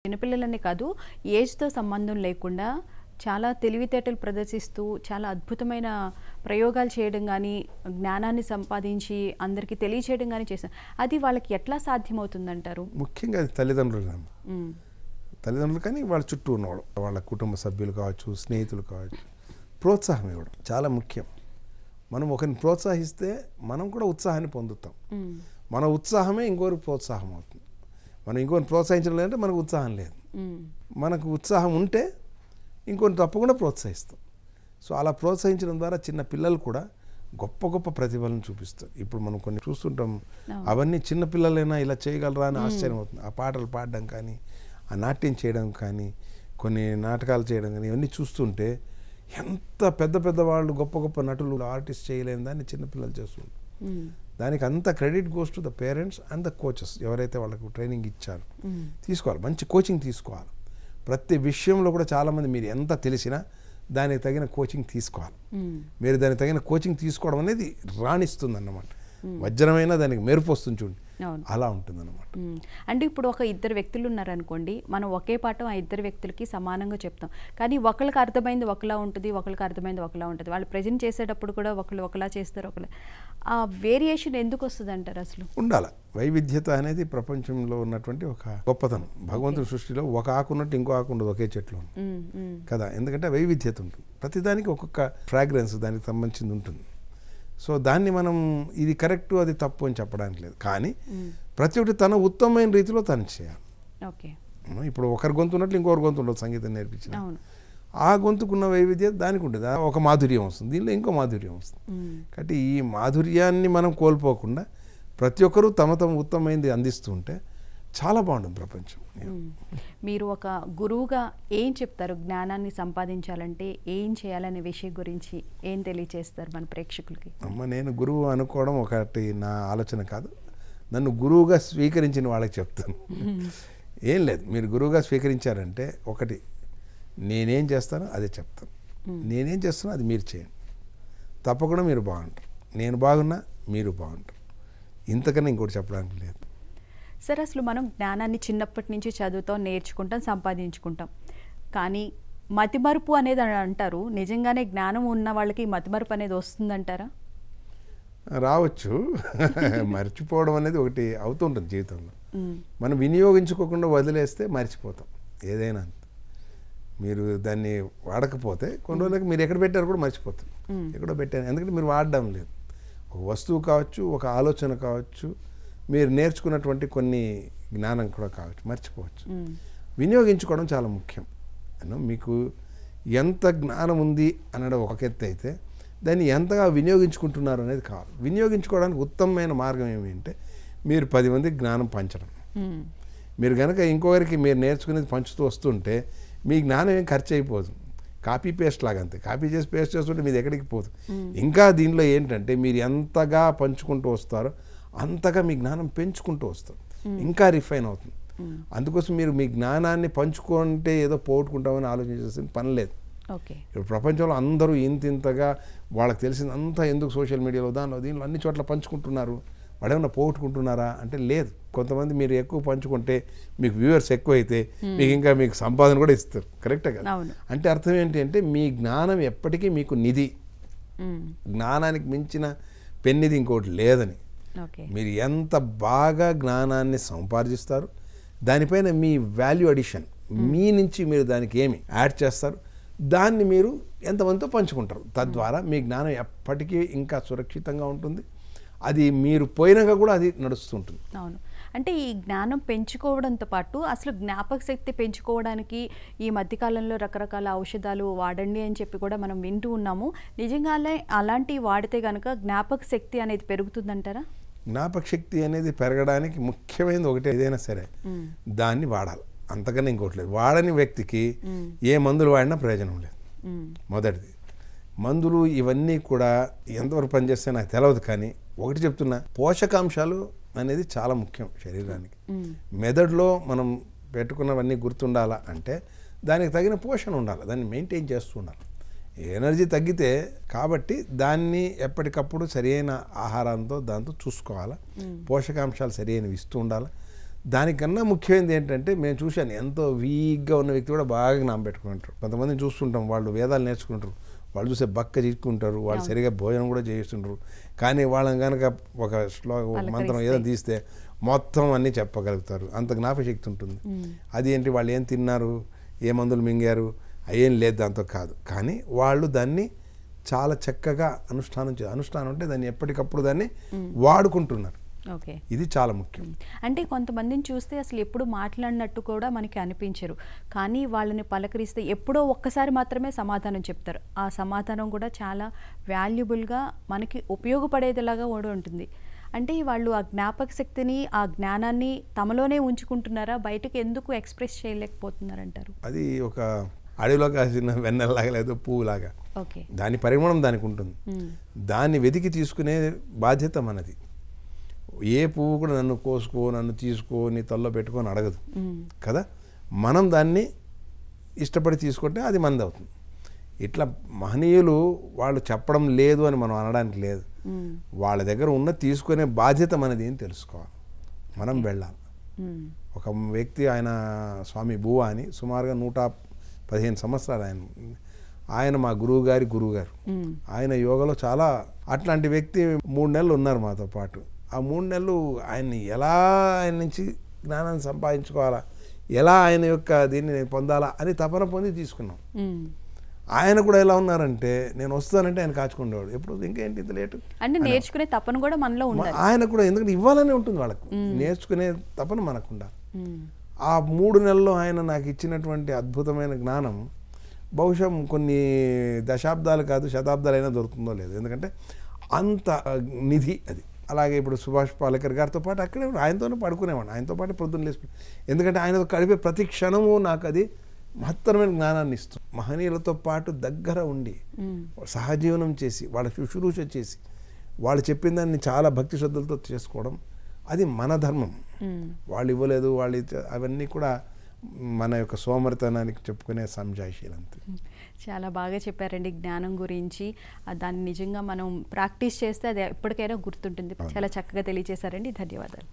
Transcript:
చిన్నపిల్లలనే కాదు, ఏజ్‌తో సంబంధం లేకుండా చాలా తెలివితేటలు ప్రదర్శిస్తూ చాలా అద్భుతమైన ప్రయోగాలు చేయడం గానీ, జ్ఞానాన్ని సంపాదించి అందరికీ తెలియచేయడం గానీ చేశారు. అది వాళ్ళకి ఎట్లా సాధ్యమవుతుందంటారు? ముఖ్యంగా అది తల్లిదండ్రులు హ్మ్. తల్లిదండ్రులు కానీ వాళ్ళ చుట్టూ ఉన్నవాళ్ళు, వాళ్ళ కుటుంబ సభ్యులు కావచ్చు, స్నేహితులు కావచ్చు, ప్రోత్సాహం ఇవ్వడం చాలా ముఖ్యం. మనం ఒకరిని ప్రోత్సహిస్తే మనం కూడా ఉత్సాహాన్ని పొందుతాం. మన ఉత్సాహమే ఇంకోరికి ప్రోత్సాహం అవుతుంది. మనం ఇంకోరిని ప్రోత్సహించడం లేదంటే మనకు ఉత్సాహం లేదు. మనకు ఉత్సాహం ఉంటే ఇంకొని తప్పకుండా ప్రోత్సహిస్తాం. సో అలా ప్రోత్సహించడం ద్వారా చిన్న పిల్లలు కూడా గొప్ప గొప్ప ప్రతిభలను చూపిస్తారు. ఇప్పుడు మనం కొన్ని చూస్తుంటాం, అవన్నీ చిన్న పిల్లలైనా ఇలా చేయగలరా అని ఆశ్చర్యం అవుతుంది. ఆ పాటలు పాడడం కానీ, ఆ నాట్యం చేయడం కానీ, కొన్ని నాటకాలు చేయడం కానీ, ఇవన్నీ చూస్తుంటే ఎంత పెద్ద పెద్ద వాళ్ళు, గొప్ప గొప్ప నటులు, ఆర్టిస్ట్ చేయలేని దాన్ని చిన్నపిల్లలు చేస్తుంటారు. దానికి అంత credit goes to the parents and the coaches, ఎవరైతే వాళ్ళకు ట్రైనింగ్ ఇచ్చారో. తీసుకోవాలి, మంచి కోచింగ్ తీసుకోవాలి. ప్రతి విషయంలో కూడా చాలామంది మీరు ఎంత తెలిసినా దానికి తగిన కోచింగ్ తీసుకోవాలి. మీరు దానికి తగిన కోచింగ్ తీసుకోవడం అనేది రాణిస్తుంది అన్నమాట. వజ్రమైనా దానికి మెరుపు వస్తుంది చూడండి, అలా ఉంటుంది అన్నమాట. అంటే ఇప్పుడు ఒక ఇద్దరు వ్యక్తులు ఉన్నారనుకోండి, మనం ఒకే పాఠం ఆ ఇద్దరు వ్యక్తులకి సమానంగా చెప్తాం. కానీ ఒకళ్ళకి అర్థమైంది ఒకలా ఉంటుంది, ఒకళ్ళకి అర్థమైంది ఒకలా ఉంటుంది. వాళ్ళు ప్రజెంట్ చేసేటప్పుడు కూడా ఒకళ్ళు ఒకలా చేస్తారు, ఒకళ్ళు. ఆ వేరియేషన్ ఎందుకు వస్తుంది అంటారు అసలు? ఉండాలి. వైవిధ్యత అనేది ప్రపంచంలో ఉన్నటువంటి ఒక గొప్పతనం. భగవంతుడి సృష్టిలో ఒక ఆకు ఉన్నట్టు ఇంకో ఆకు ఉండదు ఒకే చెట్లు కదా. ఎందుకంటే వైవిధ్యత ఉంటుంది. ప్రతిదానికి ఒక్కొక్క ఫ్రాగ్రెన్స్ దానికి సంబంధించింది ఉంటుంది. సో దాన్ని మనం ఇది కరెక్ట్ అది తప్పు అని చెప్పడానికి లేదు. కానీ ప్రతి ఒక్కటి తన ఉత్తమమైన రీతిలో తను చేయాలి. ఓకే. ఇప్పుడు ఒకరి గొంతు ఉన్నట్లు ఇంకొకరి గొంతు ఉండదు. సంగీతం నేర్పించిన ఆ గొంతుకున్న వైవిధ్యత దానికి ఉంటుంది. ఒక మాధుర్యం వస్తుంది, దీనిలో ఇంకో మాధుర్యం వస్తుంది. కాబట్టి ఈ మాధుర్యాన్ని మనం కోల్పోకుండా ప్రతి ఒక్కరూ తమ తమ ఉత్తమమైనది అందిస్తూ ఉంటే చాలా బాగుంటుంది ప్రపంచం. మీరు ఒక గురువుగా ఏం చెప్తారు? జ్ఞానాన్ని సంపాదించాలంటే ఏం చేయాలనే విషయం గురించి ఏం తెలియచేస్తారు మన ప్రేక్షకులకి? నేను గురువు అనుకోవడం ఒకటి నా ఆలోచన కాదు. నన్ను గురువుగా స్వీకరించిన వాళ్ళకి చెప్తాను. ఏం లేదు, మీరు గురువుగా స్వీకరించారంటే ఒకటి, నేనేం చేస్తానో అదే చెప్తాను. నేనేం చేస్తానో అది మీరు చేయండి, తప్పకుండా మీరు బాగుంటారు. నేను బాగున్నా మీరు బాగుంటారు. ఇంతకన్నా ఇంకోటి చెప్పడానికి లేదు. సరే, అసలు మనం జ్ఞానాన్ని చిన్నప్పటి నుంచి చదువుతాం, నేర్చుకుంటాం, సంపాదించుకుంటాం. కానీ మతిమరుపు అనేది అంటారు. నిజంగానే జ్ఞానం ఉన్న వాళ్ళకి మతిమరుపు అనేది వస్తుందంటారా? రావచ్చు. మర్చిపోవడం అనేది ఒకటి అవుతుంటుంది జీవితంలో. మనం వినియోగించుకోకుండా వదిలేస్తే మర్చిపోతాం ఏదైనా. మీరు దాన్ని వాడకపోతే కొన్ని రోజులకి మీరు ఎక్కడ పెట్టారు కూడా మర్చిపోతారు. ఎక్కడో పెట్టారు, ఎందుకంటే మీరు వాడడం లేదు. ఒక వస్తువు కావచ్చు, ఒక ఆలోచన కావచ్చు, మీరు నేర్చుకున్నటువంటి కొన్ని జ్ఞానం కూడా కావచ్చు, మర్చిపోవచ్చు. వినియోగించుకోవడం చాలా ముఖ్యం. మీకు ఎంత జ్ఞానం ఉంది అనడం ఒక ఎత్తు అయితే, దాన్ని ఎంతగా వినియోగించుకుంటున్నారు అనేది కావాలి. వినియోగించుకోవడానికి ఉత్తమమైన మార్గం ఏమిటంటే మీరు 10 మందికి జ్ఞానం పంచడం. మీరు కనుక ఇంకొకరికి మీరు నేర్చుకునేది పంచుతూ వస్తుంటే మీ జ్ఞానం ఏం ఖర్చు అయిపోదు. కాపీ పేస్ట్ లాగా అంతే. కాపీ చేసి పేస్ట్ చేస్తుంటే మీది ఎక్కడికి పోదు. ఇంకా దీనిలో ఏంటంటే మీరు ఎంతగా పంచుకుంటూ వస్తారో అంతగా మీ జ్ఞానం పెంచుకుంటూ వస్తుంది, ఇంకా రిఫైన్ అవుతుంది. అందుకోసం మీరు మీ జ్ఞానాన్ని పంచుకుంటే ఏదో పోగొట్టుకుంటామని ఆలోచించాల్సిన పని లేదు. ఇప్పుడు ప్రపంచంలో అందరూ ఇంతగా వాళ్ళకి తెలిసిందంతా ఎందుకు సోషల్ మీడియాలో దానిలో దీనిలో అన్ని చోట్ల పంచుకుంటున్నారు. వాడేమన్నా పోగొట్టుకుంటున్నారా అంటే లేదు. కొంతమంది మీరు ఎక్కువ పంచుకుంటే మీకు వ్యూవర్స్ ఎక్కువ అయితే మీకు ఇంకా మీకు సంపాదన కూడా ఇస్తారు. కరెక్టే కదా? అంటే అర్థం ఏంటి అంటే మీ జ్ఞానం ఎప్పటికీ మీకు నిధి. జ్ఞానానికి మించిన పెన్నిది ఇంకోటి లేదని. మీరు ఎంత బాగా జ్ఞానాన్ని సంపాదిస్తారు, దానిపైన మీ వాల్యూ అడిషన్, మీ నుంచి మీరు దానికి ఏమి యాడ్ చేస్తారు, దాన్ని మీరు ఎంతమందితో పంచుకుంటారు. తద్వారా మీ జ్ఞానం ఎప్పటికీ ఇంకా సురక్షితంగా ఉంటుంది. అది మీరు పోయినాక కూడా అది నడుస్తుంటుంది. అవును. అంటే ఈ జ్ఞానం పెంచుకోవడంతో పాటు అసలు జ్ఞాపక శక్తి పెంచుకోవడానికి ఈ మధ్యకాలంలో రకరకాల ఔషధాలు వాడండి అని చెప్పి కూడా మనం వింటూ ఉన్నాము. నిజంగానే అలాంటివి వాడితే కనుక జ్ఞాపక శక్తి అనేది పెరుగుతుందంటారా? జ్ఞాపక శక్తి అనేది పెరగడానికి ముఖ్యమైనది ఒకటి, ఏదైనా సరే దాన్ని వాడాలి, అంతకన్నా ఇంకోటి లేదు. వాడని వ్యక్తికి ఏ మందులు వాడినా ప్రయోజనం లేదు. మొదటిది. మందులు ఇవన్నీ కూడా ఎంతవరకు పనిచేస్తే నాకు తెలియదు, కానీ ఒకటి చెప్తున్నా, పోషకాంశాలు అనేది చాలా ముఖ్యం శరీరానికి. మెదడులో మనం పెట్టుకున్నవన్నీ గుర్తుండాలా అంటే దానికి తగిన పోషణ ఉండాలి, దాన్ని మెయింటైన్ చేస్తూ ఉండాలి. ఎనర్జీ తగ్గితే కాబట్టి దాన్ని ఎప్పటికప్పుడు సరైన ఆహారంతో దాంతో చూసుకోవాలి. పోషకాంశాలు సరైనవి ఇస్తూ ఉండాలి. దానికన్నా ముఖ్యమైనది ఏంటంటే మేము చూశాను, ఎంతో వీక్గా ఉన్న వ్యక్తి కూడా బాగా జ్ఞాపకం పెట్టుకుంటారు. కొంతమందిని చూస్తుంటాం, వాళ్ళు వేదాలు నేర్చుకుంటారు, వాళ్ళు చూసే బక్క చిక్కుంటారు, వాళ్ళు సరిగా భోజనం కూడా చేస్తుంటారు. కానీ వాళ్ళని కనుక ఒక మంత్రం ఏదో తీస్తే మొత్తం అన్నీ చెప్పగలుగుతారు, అంత జ్ఞాపకశక్తి ఉంటుంది. అది ఏంటి, వాళ్ళు ఏం తిన్నారు, ఏ మందులు మింగారు, ఏం లేదు, దాంతో కాదు. కానీ వాళ్ళు దాన్ని చాలా చక్కగా అనుష్ఠానం అంటే దాన్ని ఎప్పటికప్పుడు దాన్ని వాడుకుంటున్నారు. ఓకే, ఇది చాలా ముఖ్యం. అంటే కొంతమందిని చూస్తే అసలు ఎప్పుడు మాట్లాడినట్టు కూడా మనకి అనిపించరు, కానీ వాళ్ళని పలకరిస్తే ఎప్పుడో ఒక్కసారి మాత్రమే సమాధానం చెప్తారు. ఆ సమాధానం కూడా చాలా వాల్యుబుల్గా మనకి ఉపయోగపడేదిలాగా కూడా ఉంటుంది. అంటే వాళ్ళు ఆ జ్ఞాపక శక్తిని, ఆ జ్ఞానాన్ని తమలోనే ఉంచుకుంటున్నారా, బయటకు ఎందుకు ఎక్స్ప్రెస్ చేయలేకపోతున్నారంటారు? అది ఒక అడవిలో కాసిన వెన్నెల్లాగా లేదా పువ్వులాగా, ఓకే, దాని పరిమాణం దానికి ఉంటుంది. దాన్ని వెతికి తీసుకునే బాధ్యత మనది. ఏ పువ్వు కూడా నన్ను కోసుకో, నన్ను తీసుకో, నీ తల్లో పెట్టుకొని అడగదు కదా. మనం దాన్ని ఇష్టపడి తీసుకుంటే అది మనది అవుతుంది. ఇట్లా మహనీయులు వాళ్ళు చెప్పడం లేదు అని మనం అనడానికి లేదు. వాళ్ళ దగ్గర ఉన్న తీసుకునే బాధ్యత మనది అని తెలుసుకోవాలి, మనం వెళ్ళాలి. ఒక వ్యక్తి, ఆయన స్వామి బువా అని, సుమారుగా 115 సంవత్సరాలు ఆయన మా గురువు గారు. ఆయన యోగలో చాలా అట్లాంటి వ్యక్తి 3 నెలలు ఉన్నారు మాతో పాటు. ఆ 3 నెలలు ఆయన్ని ఎలా, ఆయన నుంచి జ్ఞానాన్ని సంపాదించుకోవాలా, ఎలా ఆయన యొక్క దీన్ని నేను పొందాలా అని తపన పొంది తీసుకున్నాం. ఆయన కూడా ఎలా ఉన్నారంటే, నేను వస్తానంటే ఆయన కాచుకునేవాడు, ఎప్పుడు ఇంకేంటి ఇంత లేటు అంటే నేర్చుకునే తపన కూడా మనలో ఉండాలి. ఆయన కూడా, ఎందుకంటే ఇవ్వాలనే ఉంటుంది వాళ్ళకు, నేర్చుకునే తపన మనకు ఉండాలి. ఆ 3 నెలల్లో ఆయన నాకు ఇచ్చినటువంటి అద్భుతమైన జ్ఞానం బహుశా కొన్ని దశాబ్దాలు కాదు, శతాబ్దాలైనా దొరుకుతుందో లేదు, ఎందుకంటే అంత నిధి అది. అలాగే ఇప్పుడు సుభాష్ పాలేకర్ గారితో పాటు అక్కడే ఆయనతోనే పడుకునేవాడు, ఆయనతో పాటు పొద్దున్న లేసుకుని, ఎందుకంటే ఆయనతో గడిపే ప్రతి క్షణము నాకు అది మహత్తరమైన జ్ఞానాన్ని ఇస్తుంది. మహనీయులతో పాటు దగ్గర ఉండి సహజీవనం చేసి, వాళ్ళ శుశ్రూష చేసి, వాళ్ళు చెప్పిన దాన్ని చాలా భక్తి శ్రద్ధలతో చేసుకోవడం, అది మన ధర్మం. వాళ్ళు ఇవ్వలేదు, వాళ్ళు అవన్నీ కూడా మన యొక్క సోమరితనానికి చెప్పుకునే సంజాయిషీలు అంతే. చాలా బాగా చెప్పారండి జ్ఞానం గురించి. దాన్ని నిజంగా మనం ప్రాక్టీస్ చేస్తే అది ఎప్పటికైనా గుర్తుంటుంది. చాలా చక్కగా తెలియజేశారండి. ధన్యవాదాలు.